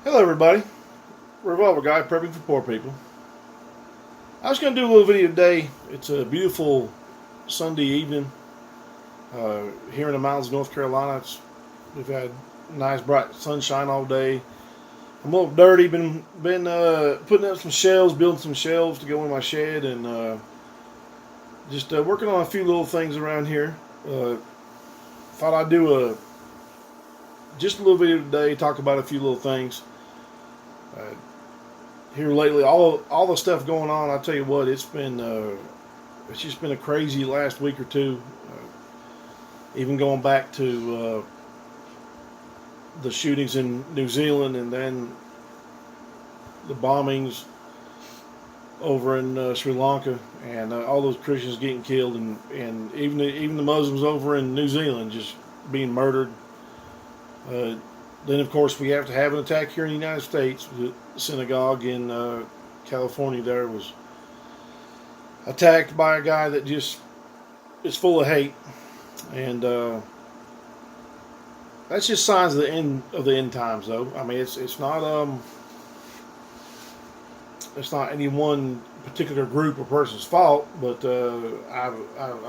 Hello everybody, Revolver Guy prepping for poor people. I was going to do a little video today. It's a beautiful Sunday evening here in the mountains of North Carolina. We've had nice bright sunshine all day. I'm a little dirty, been putting up some shelves, building some shelves to go in my shed, and just working on a few little things around here. Thought I'd do just a little video today, talk about a few little things. Here lately, all the stuff going on, I tell you what, it's just been a crazy last week or two. Even going back to the shootings in New Zealand, and then the bombings over in Sri Lanka, and all those Christians getting killed, and even the Muslims over in New Zealand just being murdered. Then, of course, we have to have an attack here in the United States. The synagogue in California there was attacked by a guy that just is full of hate, and that's just signs of the end times, though. I mean, it's not any one particular group or person's fault, but I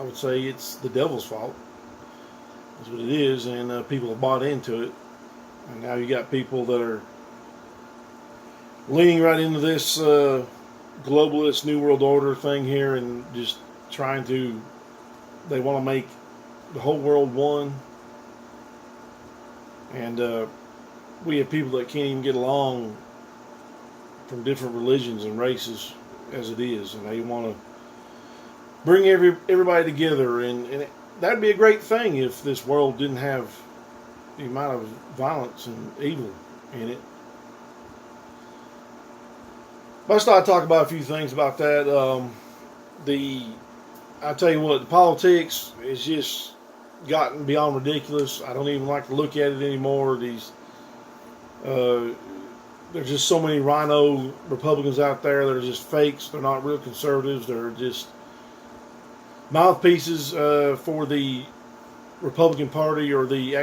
would say it's the devil's fault. That's what it is, and people have bought into it. And now you got people that are leaning right into this globalist New World Order thing here, and just they want to make the whole world one. And we have people that can't even get along from different religions and races as it is, and they want to bring everybody together, and that'd be a great thing if this world didn't have the amount of violence and evil in it. But I just thought I'd talk about a few things about that. I tell you what, the politics has just gotten beyond ridiculous. I don't even like to look at it anymore. There's just so many rhino Republicans out there that are just fakes. They're not real conservatives. They're just mouthpieces for the Republican Party, or the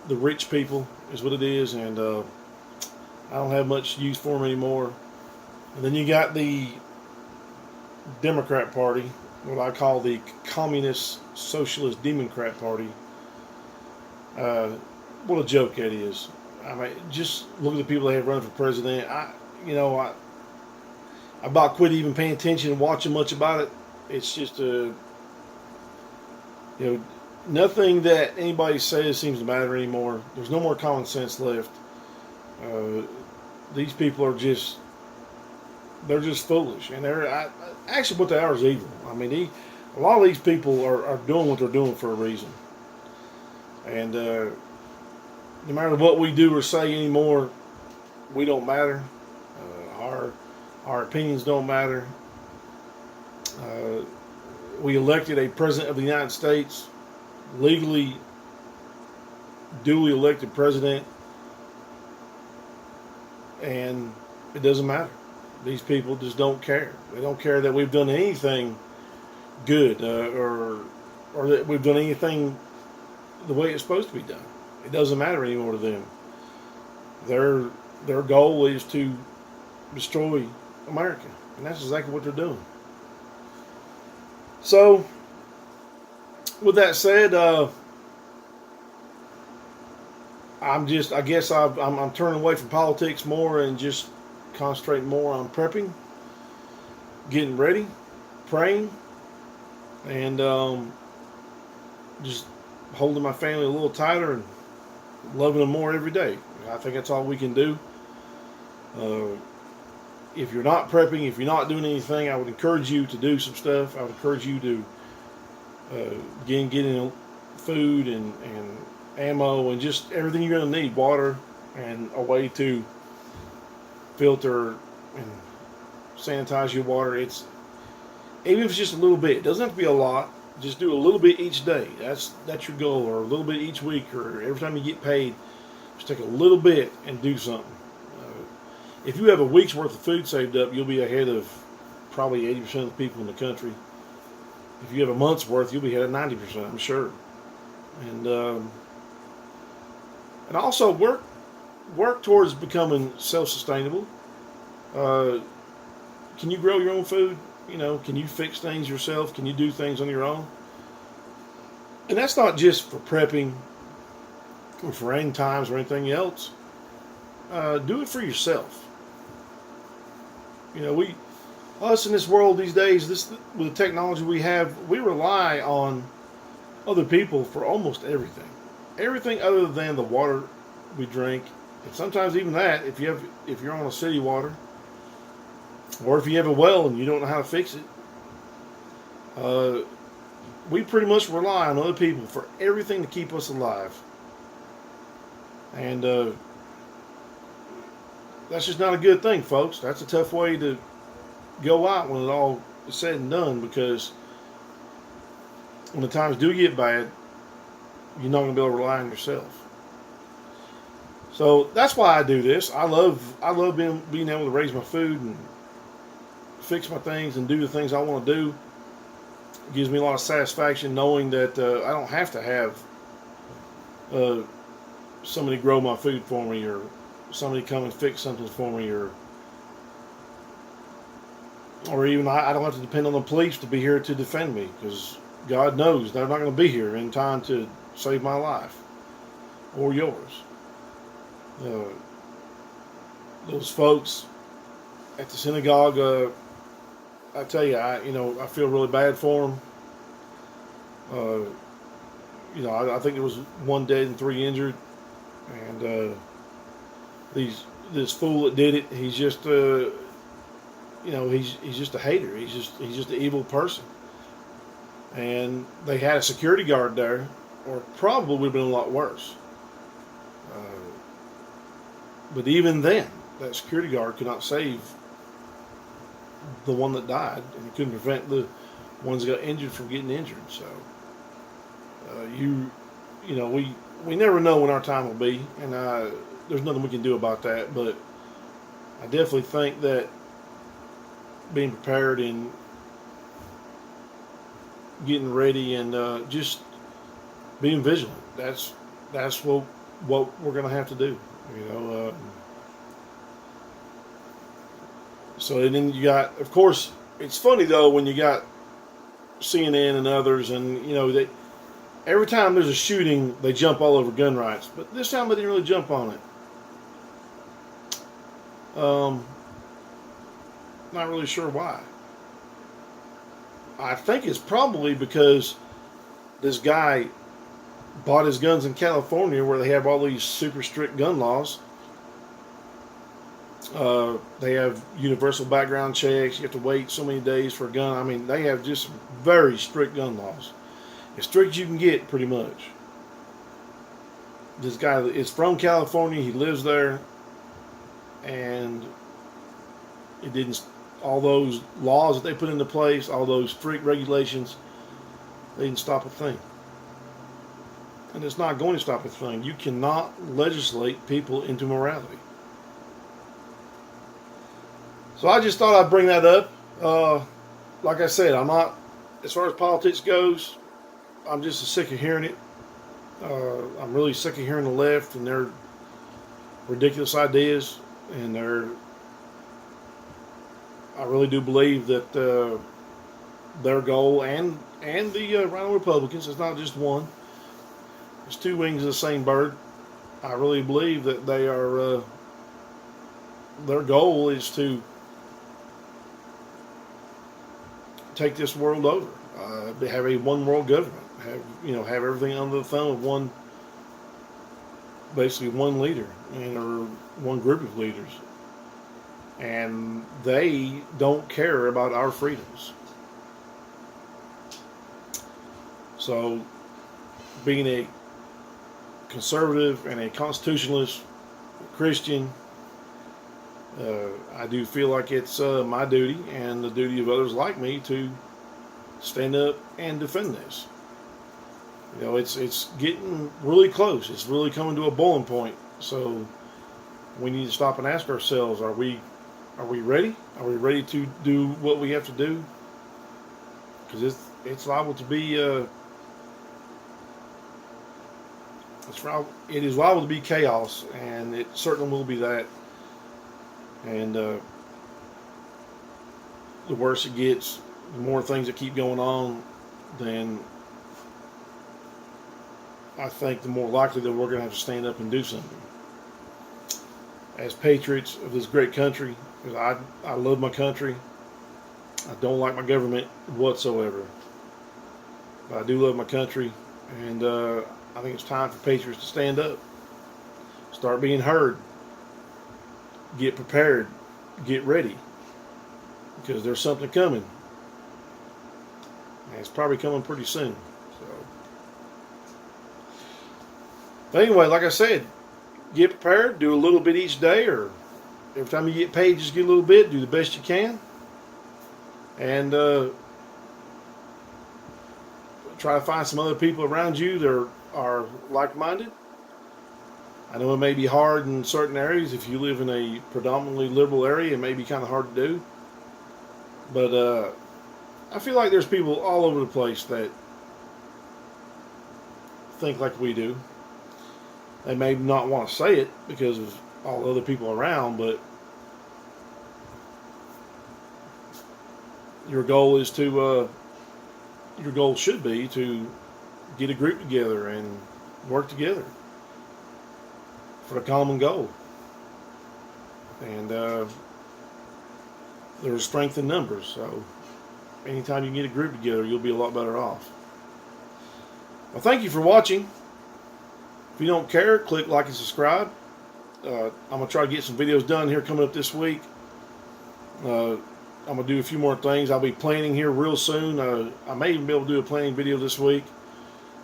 rich people is what it is, and I don't have much use for them anymore. And then you got the Democrat Party, what I call the Communist Socialist Democrat Party. What a joke that is. I mean, just look at the people they have running for president. I about quit even paying attention and watching much about it. It's just nothing that anybody says seems to matter anymore. There's no more common sense left. These people are they're just foolish, and actually what they are is evil. I mean, a lot of these people are doing what they're doing for a reason, and no matter what we do or say anymore, we don't matter. Our opinions don't matter. We elected a president of the United States, legally duly elected president, and it doesn't matter. These people just don't care. They don't care that we've done anything good, or that we've done anything the way it's supposed to be done. It doesn't matter anymore to them. Their goal is to destroy America, and that's exactly what they're doing. So, with that said, I'm turning away from politics more and just concentrating more on prepping, getting ready, praying, and just holding my family a little tighter and loving them more every day. I think that's all we can do. If you're not prepping, if you're not doing anything, I would encourage you to do some stuff. I would encourage you to getting food and ammo and just everything you're going to need, water, and a way to filter and sanitize your water. Even if it's just a little bit, it doesn't have to be a lot. Just do a little bit each day. That's your goal, or a little bit each week, or every time you get paid, just take a little bit and do something. If you have a week's worth of food saved up, you'll be ahead of probably 80% of the people in the country. If you have a month's worth, you'll be ahead of 90%, I'm sure. And also work work towards becoming self-sustainable. Uh, can you grow your own food? Can you fix things yourself? Can you do things on your own? And that's not just for prepping or for end times or anything else. Do it for yourself. Us in this world these days, with the technology we have, we rely on other people for almost everything. Everything other than the water we drink, and sometimes even that, if you're on a city water, or if you have a well and you don't know how to fix it, we pretty much rely on other people for everything to keep us alive. And that's just not a good thing, folks. That's a tough way to go out when it all is said and done, because when the times do get bad, you're not going to be able to rely on yourself. So that's why I do this. I love being able to raise my food and fix my things and do the things I want to do. It gives me a lot of satisfaction knowing that I don't have to have somebody grow my food for me, or somebody come and fix something for me, or even I don't have to depend on the police to be here to defend me, because God knows they're not going to be here in time to save my life or yours. Those folks at the synagogue, I tell you, I feel really bad for them. I think there was 1 dead and 3 injured, and this fool that did it, he's just he's just a hater. He's just an evil person. And they had a security guard there, or probably would have been a lot worse. But even then, that security guard could not save the one that died, and he couldn't prevent the ones that got injured from getting injured. So, we never know when our time will be, and there's nothing we can do about that. But I definitely think that being prepared and getting ready and just being vigilant, that's what we're going to have to do. So then you got, of course, it's funny though when you got CNN and others, and they, every time there's a shooting, they jump all over gun rights, but this time they didn't really jump on it. Not really sure why. I think it's probably because this guy bought his guns in California, where they have all these super strict gun laws. They have universal background checks. You have to wait so many days for a gun. I mean, they have just very strict gun laws. As strict as you can get, pretty much. This guy is from California. He lives there. And it didn't, all those laws that they put into place, all those strict regulations, they didn't stop a thing. And it's not going to stop a thing. You cannot legislate people into morality. So I just thought I'd bring that up. Like I said, I'm not, as far as politics goes, I'm just sick of hearing it. I'm really sick of hearing the left and their ridiculous ideas, and I really do believe that their goal and the Rhino Republicans, it's not just one, it's two wings of the same bird. I really believe that they are, their goal is to take this world over. Have a one world government. Have everything under the thumb of one, basically one leader, or one group of leaders. And they don't care about our freedoms. So, being a conservative and a constitutionalist Christian, I do feel like it's my duty and the duty of others like me to stand up and defend this. It's getting really close. It's really coming to a boiling point. So we need to stop and ask ourselves: Are we ready? Are we ready to do what we have to do? Because it's liable to be It is liable to be chaos, and it certainly will be that. And the worse it gets, the more things that keep going on, then I think the more likely that we're going to have to stand up and do something. As patriots of this great country, because I love my country. I don't like my government whatsoever. But I do love my country, and I think it's time for patriots to stand up, start being heard, get prepared, get ready, because there's something coming, and it's probably coming pretty soon. But anyway, like I said, get prepared, do a little bit each day, or every time you get paid, just get a little bit, do the best you can, and try to find some other people around you that are like-minded. I know it may be hard in certain areas. If you live in a predominantly liberal area, it may be kind of hard to do. But I feel like there's people all over the place that think like we do. They may not want to say it because of all the other people around, but your goal should be to get a group together and work together for a common goal. And there's strength in numbers, so anytime you can get a group together, you'll be a lot better off. Well, thank you for watching. If you don't care, click like and subscribe. I'm going to try to get some videos done here coming up this week. I'm going to do a few more things. I'll be planting here real soon. I may even be able to do a planting video this week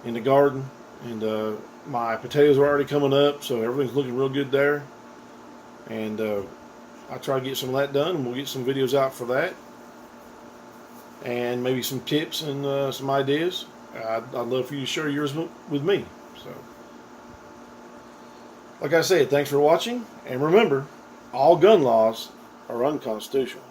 in the garden. And my potatoes are already coming up, so everything's looking real good there. And I'll try to get some of that done, and we'll get some videos out for that. And maybe some tips and some ideas. I'd love for you to share yours with me. So, like I said, thanks for watching. And remember, all gun laws are unconstitutional.